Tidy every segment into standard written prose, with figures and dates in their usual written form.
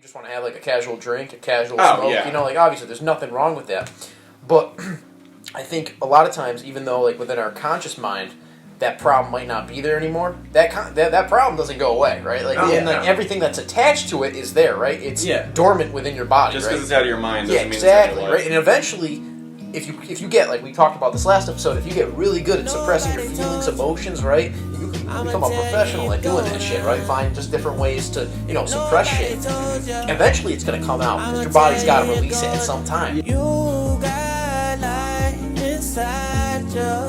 just want to have like a casual drink, a casual smoke, yeah. you know, like obviously there's nothing wrong with that. But I think a lot of times, even though like within our conscious mind, that problem might not be there anymore, that problem doesn't go away, right? Like, everything that's attached to it is there, right? It's dormant within your body, just right? because it's out of your mind doesn't mean exactly, it's out of your life. right? And eventually, if you get, like we talked about this last episode, if you get really good at suppressing your feelings, emotions, right, you can become a professional at doing that shit, right? Find just different ways to, you know, suppress shit. Eventually, it's gonna come out because your body's got to release it at some time. You got light inside you.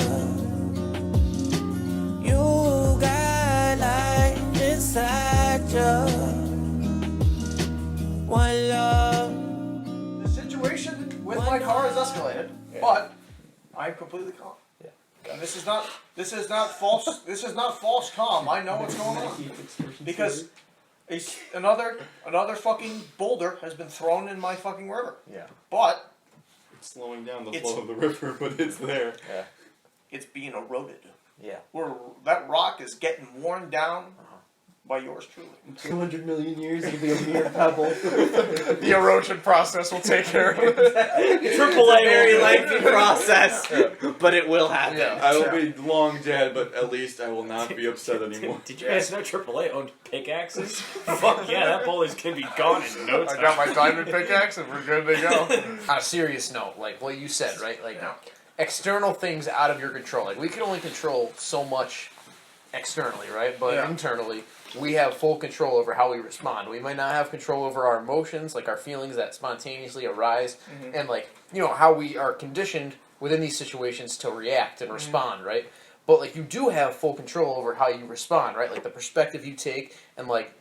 You got light inside you. One love. The situation with my car has escalated, but I'm completely calm. Yeah. And this is not false calm. I know what's going on because another fucking boulder has been thrown in my fucking river. Yeah. But It's slowing down the flow of the river, but it's there. Yeah. it's being eroded. Yeah. That rock is getting worn down by yours truly. 200 million years, it'll be a mere pebble. The erosion process will take care of it. Triple A, very lengthy process, but it will happen. Yeah. I will be long dead, but at least I will not be upset anymore. Did you guys know AAA owned pickaxes? Fuck yeah, that boulder's gonna be gone in no time. I got my diamond pickaxe and we're good to go. On a serious note, like what you said, right? Like external things out of your control. Like we can only control so much externally, right? But internally, we have full control over how we respond. We might not have control over our emotions, like our feelings that spontaneously arise, and like, you know, how we are conditioned within these situations to react and respond, right? But like you do have full control over how you respond, right? Like the perspective you take, and like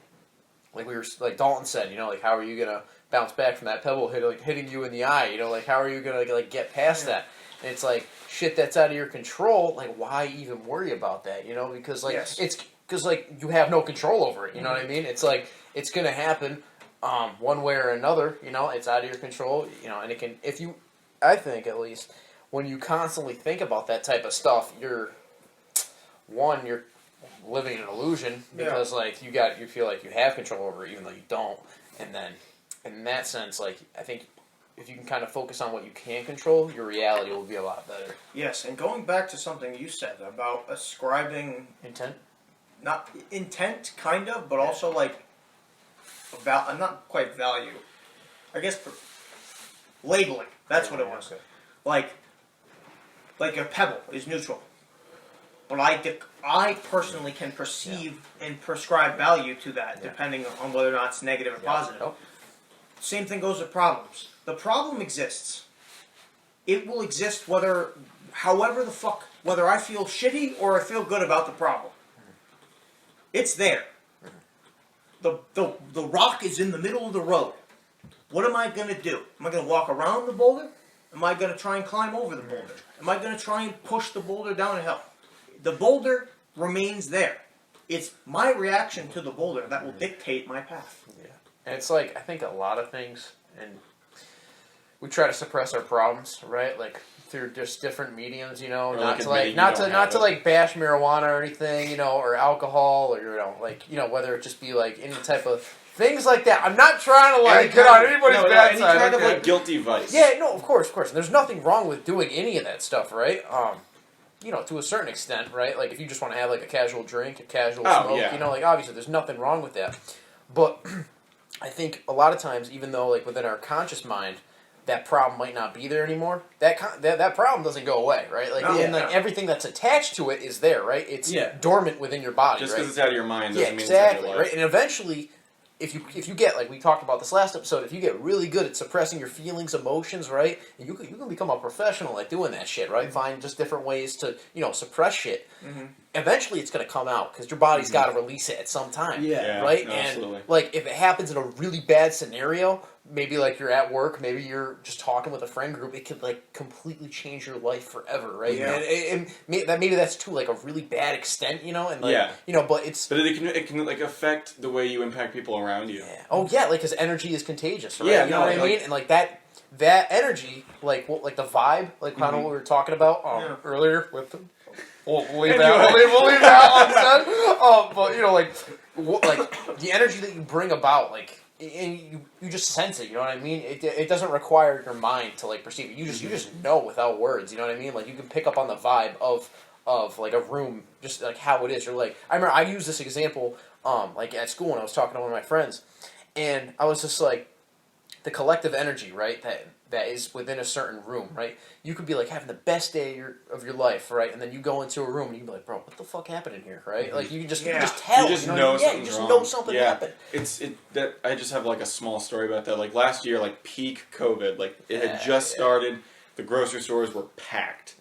we were, like Dalton said, you know, like how are you gonna bounce back from that pebble hitting you in the eye? You know, like how are you gonna like get past that? And it's like shit that's out of your control. Like why even worry about that? You know, because like it's because like you have no control over it. You know what I mean? It's like it's gonna happen one way or another. You know, it's out of your control. You know, and it can I think at least when you constantly think about that type of stuff, you're living an illusion because like you feel like you have control over it even though you don't. And then in that sense, like I think if you can kind of focus on what you can control, your reality will be a lot better. Yes, and going back to something you said about ascribing Intent? not intent, kind of, but also like not quite value. I guess labeling. That's what it was. Okay. Like a pebble is neutral, but I personally can perceive and prescribe value to that depending on whether or not it's negative or positive. Oh. Same thing goes with problems. The problem exists. It will exist whether I feel shitty or I feel good about the problem. It's there. The rock is in the middle of the road. What am I going to do? Am I going to walk around the boulder? Am I going to try and climb over the boulder? Am I going to try and push the boulder down a hill? The boulder remains there. It's my reaction to the boulder that will dictate my path. Yeah. And it's like, I think a lot of things, and we try to suppress our problems, right? Like through just different mediums, you know, not to bash marijuana or anything, you know, or alcohol, or you know, like, you know, whether it just be like any type of things like that. I'm not trying to like get on anybody's bad side. Any kind of like guilty vice. Yeah, no, of course. And there's nothing wrong with doing any of that stuff, right? You know, to a certain extent, right? Like if you just want to have like a casual drink, a casual smoke, you know, like obviously there's nothing wrong with that. But I think a lot of times, even though like within our conscious mind, that problem might not be there anymore, that problem doesn't go away, right? Like, everything that's attached to it is there, right? It's dormant within your body, just right? because it's out of your mind doesn't mean exactly, it's out of your life. right? And eventually, if you get, like we talked about this last episode, if you get really good at suppressing your feelings, emotions, right, and you can become a professional at doing that shit, right? Find just different ways to, you know, suppress shit. Eventually, it's going to come out because your body's got to release it at some time, right? No, absolutely. And like if it happens in a really bad scenario, maybe like you're at work, maybe you're just talking with a friend group, it could like completely change your life forever, right? Yeah. And maybe that's to like a really bad extent, you know, and like you know, but it can like affect the way you impact people around you. Yeah. Oh yeah, like because energy is contagious, right? Yeah, you know what I mean? And like that energy, like like the vibe, like kind of what we were talking about earlier with them. We'll leave that unsaid. But you know, like the energy that you bring about, like you just sense it. You know what I mean? It doesn't require your mind to like perceive it. You just know without words. You know what I mean? Like you can pick up on the vibe of like a room, just like how it is. You're like, I remember I used this example like at school when I was talking to one of my friends, and I was just like, the collective energy, right? That is within a certain room, right? You could be like having the best day of your life, right? And then you go into a room and you can be like, bro, what the fuck happened in here, right? Like you can just tell. You just know, know what I mean? something's you just wrong. know something Yeah. happened. That I just have like a small story about that. Like last year, like peak COVID, like it had just started. The grocery stores were packed.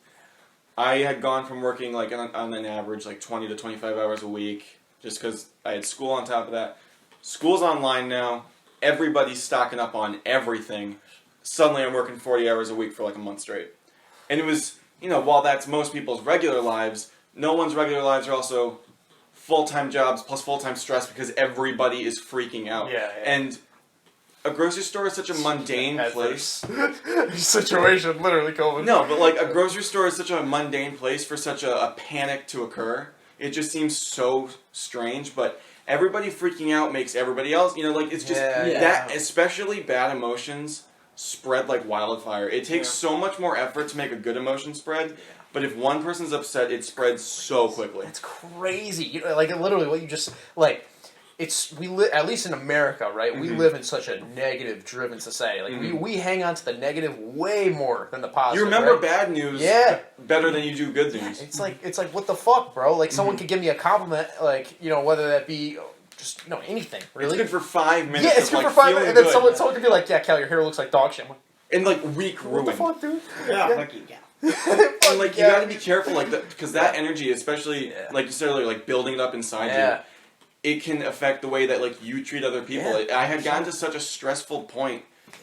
I had gone from working like on an average like 20 to 25 hours a week, just because I had school on top of that. School's online now. Everybody's stocking up on everything. Suddenly I'm working 40 hours a week for like a month straight. And it was, while that's most people's regular lives, no one's regular lives are also full-time jobs plus full-time stress because everybody is freaking out. Yeah. And a grocery store is such a mundane place. Situation, literally COVID. No, but like a grocery store is such a mundane place for such a panic to occur. It just seems so strange, but everybody freaking out makes everybody else, it's just that, especially bad emotions spread like wildfire. It takes so much more effort to make a good emotion spread, but if one person's upset, it spreads so quickly. It's crazy. Like literally what you just, like, at least in America, right? We live in such a negative-driven society. Like we hang on to the negative way more than the positive. You remember right? bad news better than you do good news. It's like what the fuck, bro? Like someone could give me a compliment, like whether that be just anything really. It's good for 5 minutes. Yeah, it's good for 5 minutes, and then someone could be like, "Yeah, Cal, your hair looks like dog shit." And like week What ruined. the fuck, dude? Fuck you, And like you gotta be careful, like because that energy, especially like you said earlier, like building it up inside you. It can affect the way that like you treat other people. I had gotten to such a stressful point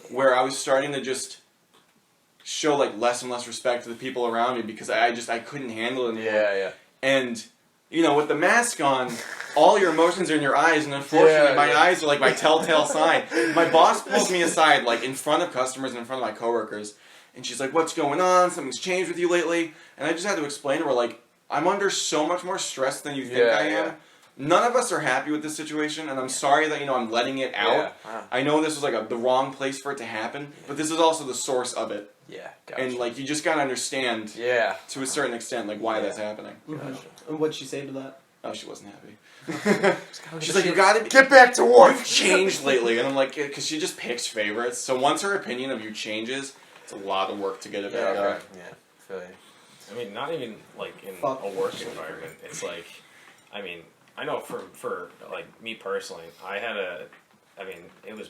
where I was starting to just show like less and less respect to the people around me because I couldn't handle it anymore. Yeah. And with the mask on, all your emotions are in your eyes, and unfortunately my eyes are like my telltale sign. My boss pulls me aside like in front of customers and in front of my coworkers, and she's like, "What's going on? Something's changed with you lately?" And I just had to explain to her like, "I'm under so much more stress than you think I am." Yeah. None of us are happy with this situation, and I'm sorry that I'm letting it out. I know this was like the wrong place for it to happen, but this is also the source of it. Yeah, gotcha. And like you just gotta understand, to a certain extent, like why that's happening. Gotcha. And what'd she say to that? Oh, she wasn't happy. She's like, "You gotta get back to work." You've changed lately, and I'm like, because she just picks favorites. So once her opinion of you changes, it's a lot of work to get it back up. Yeah, feel you. I mean, not even like in a work environment. It's like, I mean, I know for like me personally, I think it was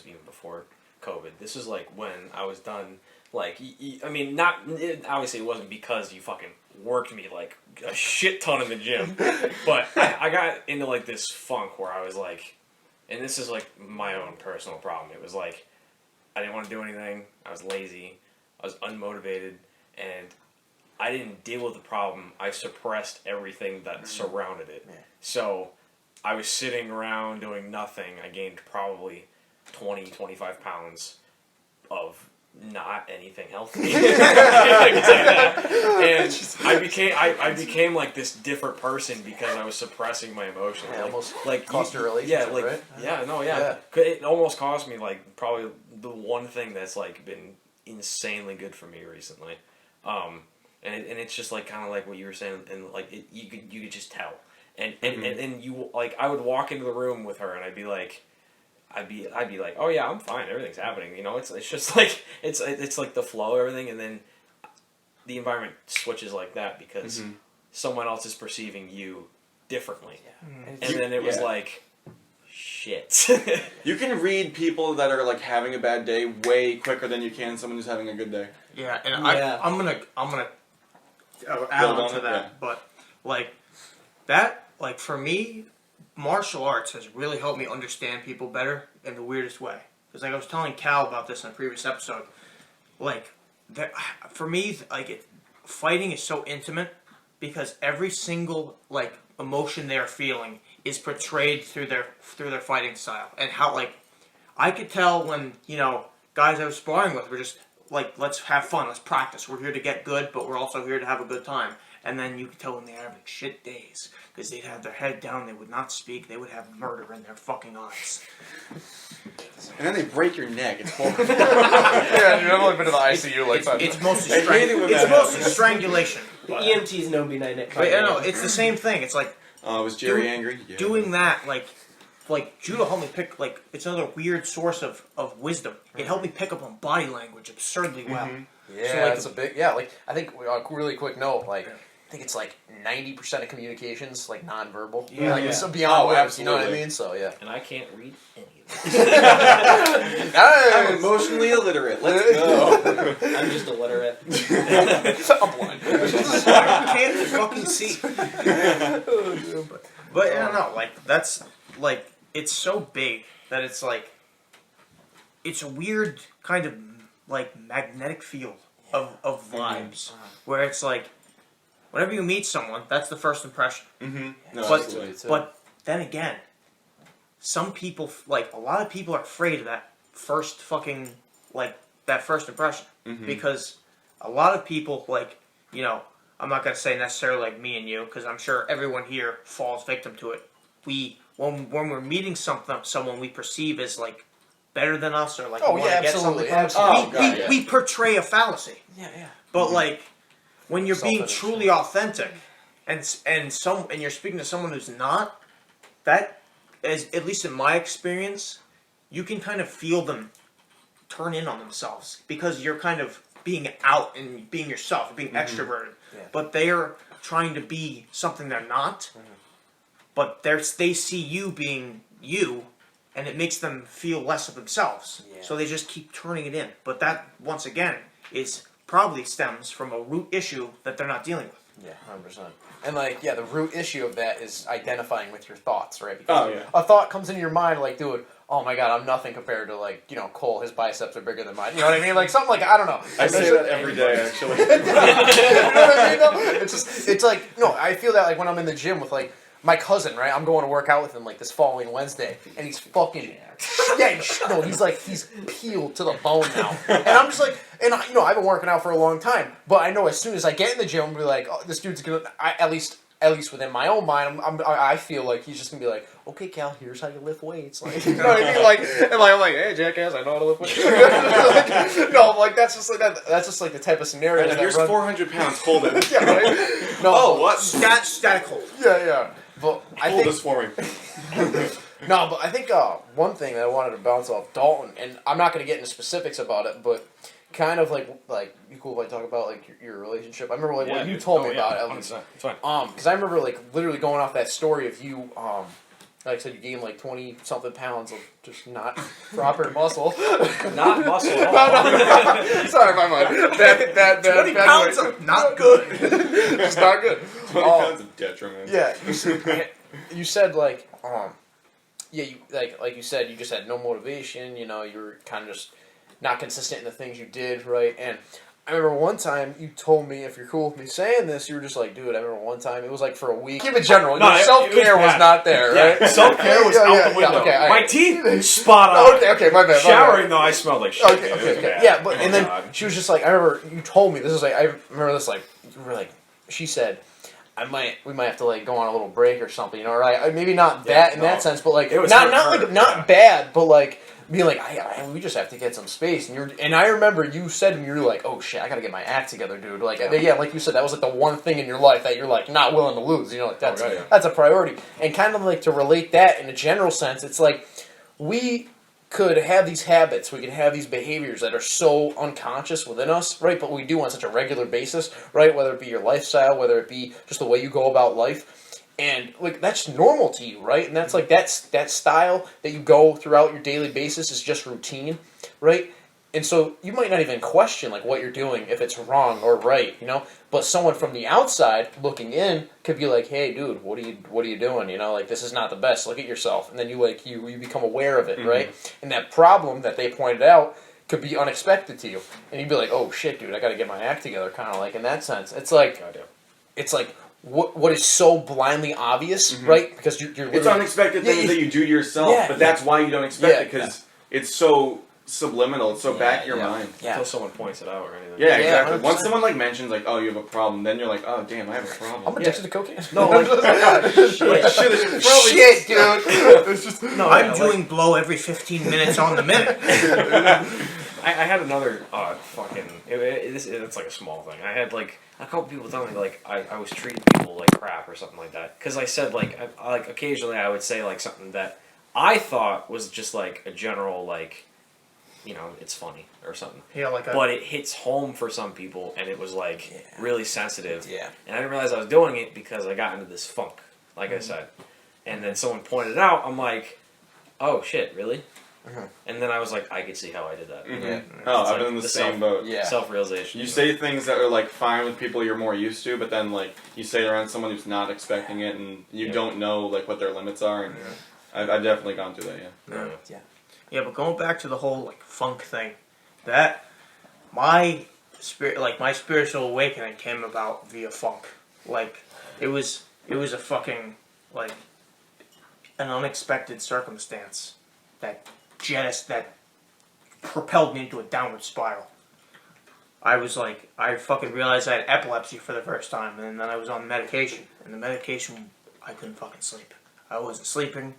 even before COVID. This is like when I was done. Like, I mean, obviously it wasn't because you fucking worked me like a shit ton in the gym, but I got into like this funk where I was like, and this is like my own personal problem. It was like, I didn't want to do anything. I was lazy. I was unmotivated, and I didn't deal with the problem. I suppressed everything that surrounded it. Yeah. So I was sitting around doing nothing. I gained probably 20, 25 pounds of not anything healthy. And I became like this different person because I was suppressing my emotions. Yeah, like, almost like cost your relationship, right? Yeah. It almost cost me like probably the one thing that's like been insanely good for me recently. And it's just like kind of like what you were saying, and like you could just tell, and you like I would walk into the room with her, and I'd be like, oh yeah, I'm fine, everything's happening, it's just like it's like the flow of everything, and then the environment switches like that because someone else is perceiving you differently, and then it was like, shit. You can read people that are like having a bad day way quicker than you can someone who's having a good day. Yeah, and I'm gonna add on to that, but like that, like for me, martial arts has really helped me understand people better in the weirdest way. Because like I was telling Cal about this in a previous episode, like that for me, like fighting is so intimate because every single like emotion they're feeling is portrayed through their fighting style, and how like I could tell when guys I was sparring with were just like, let's have fun, let's practice. We're here to get good, but we're also here to have a good time. And then you could tell when they were having shit days because they'd have their head down, they would not speak, they would have murder in their fucking eyes. And then they break your neck. It's horrible. Yeah, dude, I've only been to the ICU like five It's times. mostly I hate it when that happens. strangulation. The EMTs know me night. But no, it's the same thing. It's like Was Jerry angry? Yeah. doing that, like judo helped me pick, like, it's another weird source of wisdom. It helped me pick up on body language absurdly well. Yeah, So, like, that's a big. Yeah, like I think really quick note. Like I think it's like 90% of communications like nonverbal. Yeah, like yeah. so beyond Oh, words. You know what I absolutely. mean? So yeah. And I can't read any of I'm Nice. emotionally illiterate. Let's go. I'm just illiterate. I'm blind. I can't fucking see. But I don't know, like, that's, like, it's so big that it's like, it's a weird kind of, like, magnetic field of vibes, where it's like, whenever you meet someone, that's the first impression. No, But, absolutely. but then again, some people, like, a lot of people are afraid of that first fucking, like, that first impression. Because a lot of people, like, you know, I'm not going to say necessarily like me and you, because I'm sure everyone here falls victim to it. When we're meeting someone we perceive as, like, better than us, or, like, Oh, we want yeah, to get absolutely, something from, absolutely. Oh, God, yeah. we portray a fallacy. Yeah, yeah. But, like, when you're being Self-image. truly authentic, and you're speaking to someone who's not, that is, at least in my experience, you can kind of feel them turn in on themselves because you're kind of being out and being yourself, being extroverted. Yeah. But they're trying to be something they're not. But they see you being you, and it makes them feel less of themselves. Yeah. So they just keep turning it in. But that, once again, is probably stems from a root issue that they're not dealing with. Yeah, 100%. And like, yeah, the root issue of that is identifying with your thoughts, right? Because Oh, yeah. a thought comes into your mind, like, dude, oh my god, I'm nothing compared to, like, you know, Cole. His biceps are bigger than mine. You know what I mean? Like something like, I don't know. I say that every day, actually. You know what I mean? Though? It's like, no, I feel that like when I'm in the gym with like my cousin, right? I'm going to work out with him like this following Wednesday, and he's fucking he's peeled to the bone now, and I'm just like, and I, you know, I've been working out for a long time, but I know as soon as I get in the gym, I'm gonna be like, oh, this dude's gonna, at least within my own mind, I feel like he's just gonna be like, okay, Cal, here's how you lift weights, like, you know what I mean? Like, and like, I'm like, hey, jackass, I know how to lift weights. Like, no, I'm like, that's just like the type of scenario. And that here's run. 400 pounds. Hold it. Yeah, right? No, Oh, what? Static hold. yeah. But I Hold think this for me. no, but I think one thing that I wanted to bounce off Dalton, and I'm not going to get into specifics about it, but kind of like you cool if I talk about like your relationship. I remember like what you told me about it. At least. It's fine. Because I remember like literally going off that story of you. Like I said, you gained like 20-something pounds of just not proper muscle. Not muscle at all. Sorry, my mind. Bad 20 pounds way. of not good. It's not good. 20 pounds of detriment. Yeah, you said like, yeah, you like you said, you just had no motivation. You know, you were kind of just not consistent in the things you did, right? And I remember one time you told me, if you're cool with me saying this, you were just like, dude, I remember one time, it was like for a week. Keep it general. No, Your it self-care was was bad. not there, right? Yeah, self-care was out the window. okay, all My right. teeth, spot on. Okay, my bad. Showering though, I smelled like shit. Okay, dude. It was okay. bad. Yeah, but Oh, and then God. she was just like, I remember you told me this was like, I remember this like, you were like, she said, we might have to like go on a little break or something, you know, right? Maybe not that in that sense, but like It was not hurt, not bad, but like being like, we just have to get some space. And I remember you said to me, you were like, oh shit, I gotta get my act together, dude. Like like you said, that was like the one thing in your life that you're like not willing to lose. You know, like that's a priority. And kind of like to relate that in a general sense, it's like we could have these habits, we could have these behaviors that are so unconscious within us, right? But we do on such a regular basis, right? Whether it be your lifestyle, whether it be just the way you go about life. And like that's normal to you, right? And that's like that style that you go throughout your daily basis is just routine, right? And so you might not even question like what you're doing if it's wrong or right, you know. But someone from the outside looking in could be like, "Hey, dude, what are you doing? You know, like this is not the best. Look at yourself." And then you become aware of it, right? And that problem that they pointed out could be unexpected to you, and you'd be like, "Oh shit, dude, I got to get my act together." Kind of like in that sense, it's like what is so blindly obvious, right? Because you're It's unexpected things that you do to yourself, but that's why you don't expect it, because it's so subliminal. It's so back of your yeah. mind. Until someone points it out or anything. Yeah, exactly. 100%. Once someone like mentions like, oh, you have a problem, then you're like, oh, damn, I have a problem. I'm addicted to cocaine. No, like, Like, shit, it's probably Shit, dude. It's just No, I'm yeah, doing blow every 15 minutes on the minute. I had another it's like a small thing. I had like a couple people tell me like I was treating people like crap or something like that because I said like I like occasionally I would say like something that I thought was just like a general like, you know, it's funny or something. Yeah, like But it hits home for some people and it was like really sensitive. Yeah. And I didn't realize I was doing it because I got into this funk, like I said. And then someone pointed it out. I'm like, oh shit, really? And then I was like, I could see how I did that. Oh, It's I've like been in the the same boat. Yeah. Self-realization. You say things that are like fine with people you're more used to, but then like you say it around someone who's not expecting it, and you don't know like what their limits are. And I've definitely gone through that. Yeah. Yeah, but going back to the whole like funk thing, that my spiritual awakening came about via funk. Like it was a fucking like an unexpected circumstance that propelled me into a downward spiral. I fucking realized I had epilepsy for the first time, and then I was on medication, and the medication, I couldn't fucking sleep. I wasn't sleeping.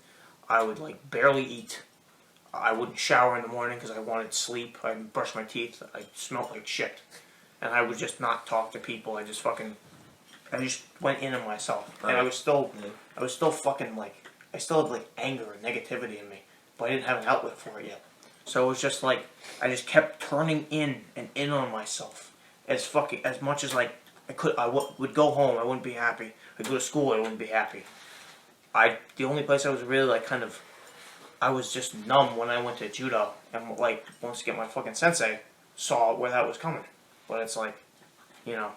I would like barely eat. I wouldn't shower in the morning because I wanted sleep. I didn't brush my teeth. I smelled like shit, and I would just not talk to people. I just went in on myself, and I was still fucking like, I still had like anger and negativity in me, but I didn't have an outlet for it yet. So it was just like, I just kept turning in and in on myself as much as like I could. Would go home, I wouldn't be happy. I'd go to school, I wouldn't be happy. The only place I was really like I was just numb when I went to judo, and like once again my fucking sensei saw where that was coming. But it's like, you know,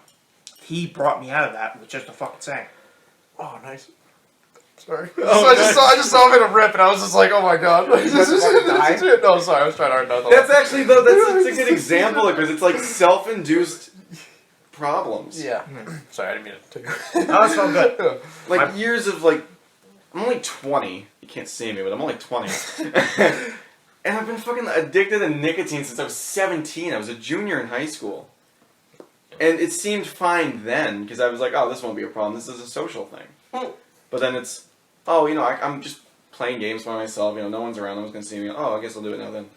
he brought me out of that with just a fucking saying. Oh, nice. Sorry. I just saw him in a rip, and I was just like, oh my god. No, sorry, I was trying to hard not to That's actually though. That's a good example because it's like self-induced problems. Yeah. Sorry, I didn't mean to take That was so good. Like years of like, I'm only 20. You can't see me, but I'm only 20. And I've been fucking addicted to nicotine since I was 17. I was a junior in high school. And it seemed fine then, because I was like, oh, this won't be a problem. This is a social thing. But then it's, oh, you know, I'm just playing games by myself. You know, no one's around. No one's going to see me. Oh, I guess I'll do it now then.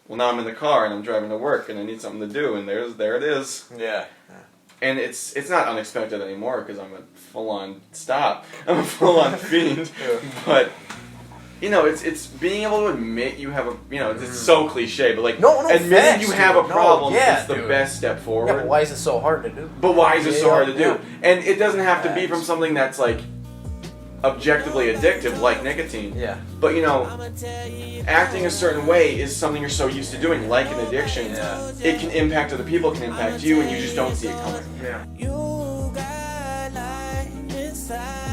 Well, now I'm in the car, and I'm driving to work, and I need something to do, and there it is. Yeah. And it's not unexpected anymore, because I'm a full-on fiend. But, you know, it's being able to admit you have a, you know, it's so cliche, but like, admitting facts, you have a dude. problem Yeah, is the dude. best step forward. Yeah, but why is it so hard to do? But why is it so hard to do? Yeah. And it doesn't have to be from something that's like objectively addictive, like nicotine. Yeah. But you know, acting a certain way is something you're so used to doing, like an addiction. Yeah. It can impact other people, it can impact you, and you just don't see it coming. Yeah. You got light inside